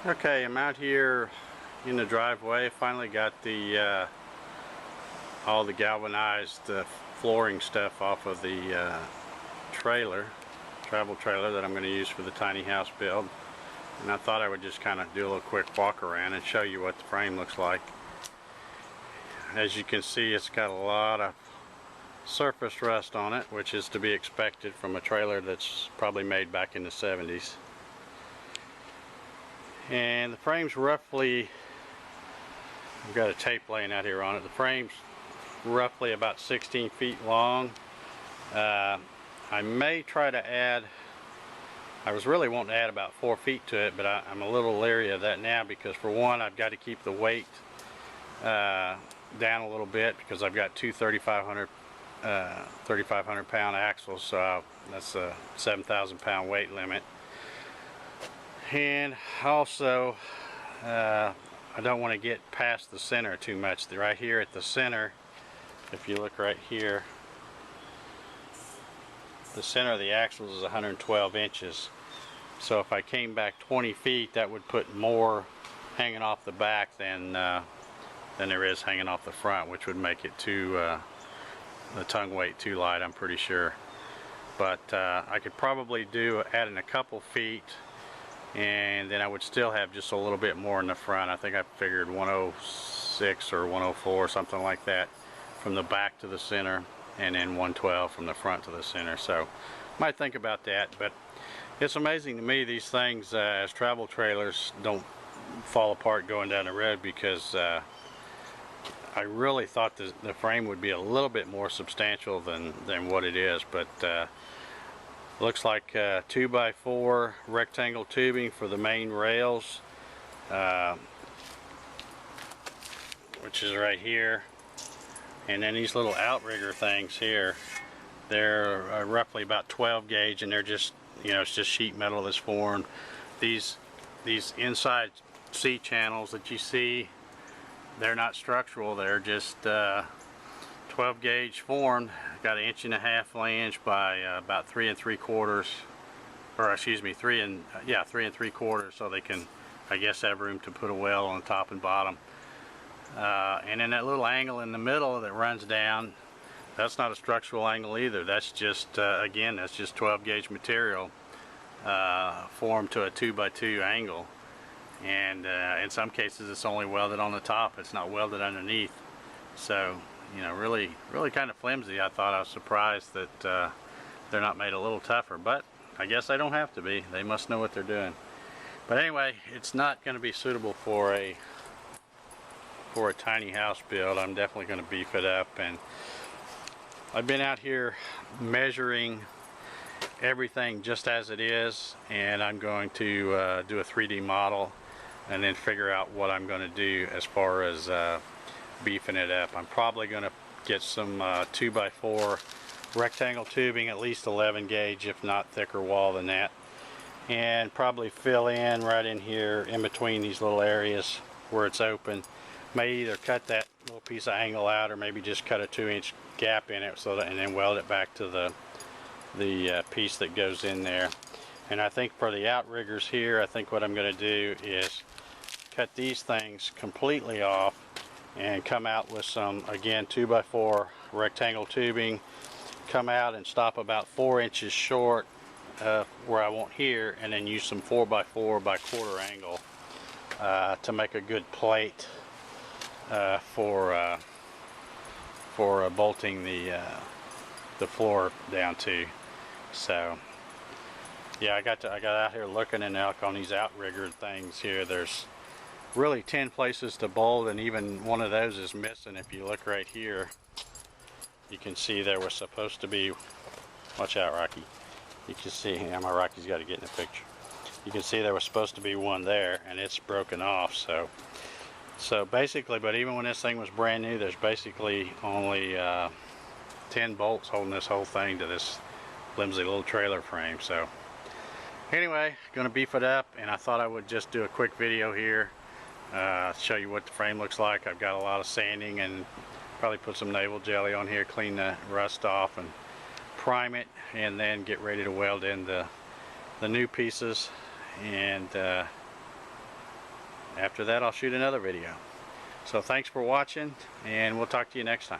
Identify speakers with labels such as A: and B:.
A: Okay, I'm out here in the driveway. Finally got the all the galvanized flooring stuff off of the travel trailer that I'm going to use for the tiny house build. And I thought I would just kind of do a little quick walk around and show you what the frame looks like. As you can see, it's got a lot of surface rust on it, which is to be expected from a trailer that's probably made back in the 70s. And the frame's roughly, I've got a tape laying out here on it, the frame's roughly about 16 feet long. I may try to add, I was really wanting to add about 4 feet to it, but I'm a little leery of that now because, for one, I've got to keep the weight down a little bit because I've got two 3,500 pound axles, so that's a 7,000 pound weight limit. And also I don't want to get past the center too much. Right here at the center, if you look right here, the center of the axles is 112 inches. So if I came back 20 feet, that would put more hanging off the back than there is hanging off the front, which would make it too the tongue weight too light, I'm pretty sure. But I could probably do adding a couple feet, and then I would still have just a little bit more in the front. I think I figured 106 or 104, something like that, from the back to the center, and then 112 from the front to the center. So might think about that. But it's amazing to me, these things as travel trailers don't fall apart going down the road, because I really thought the frame would be a little bit more substantial than what it is. But looks like 2x4 rectangle tubing for the main rails, which is right here. And then these little outrigger things here, they're roughly about 12 gauge, and they're just, you know, it's just sheet metal that's formed. These inside C channels that you see, they're not structural, they're just 12 gauge formed. Got 1.5 flange by about 3 3/4, or excuse me, 3 3/4, so they can, I guess, have room to put a well on top and bottom. And then that little angle in the middle that runs down, that's not a structural angle either. That's just again, that's just 12 gauge material formed to a 2x2 angle. And in some cases it's only welded on the top, it's not welded underneath. So, you know, really kind of flimsy. I thought, I was surprised that they're not made a little tougher, but I guess they don't have to be. They must know what they're doing. But anyway, it's not going to be suitable for a tiny house build. I'm definitely going to beef it up, and I've been out here measuring everything just as it is, and I'm going to do a 3D model and then figure out what I'm going to do as far as beefing it up. I'm probably going to get some 2x4 rectangle tubing, at least 11 gauge, if not thicker wall than that, and probably fill in right in here in between these little areas where it's open. May either cut that little piece of angle out, or maybe just cut a 2-inch gap in it, so that, and then weld it back to the piece that goes in there. And I think for the outriggers here, I think what I'm going to do is cut these things completely off and come out with some, again, 2x4 rectangle tubing, come out and stop about 4 inches short where I want here, and then use some 4x4 by quarter angle to make a good plate for bolting the floor down to. So yeah, I got out here looking, and on these outrigger things here, there's really 10 places to bolt, and even one of those is missing. If you look right here, you can see there was supposed to be, watch out Rocky, you can see, yeah, my Rocky's got to get in the picture. You can see there was supposed to be one there, and it's broken off. So basically, but even when this thing was brand new, there's basically only 10 bolts holding this whole thing to this flimsy little trailer frame. So anyway, gonna beef it up, and I thought I would just do a quick video here, show you what the frame looks like. I've got a lot of sanding, and probably put some naval jelly on here, clean the rust off and prime it, and then get ready to weld in the new pieces. And After that, I'll shoot another video. So thanks for watching, and we'll talk to you next time.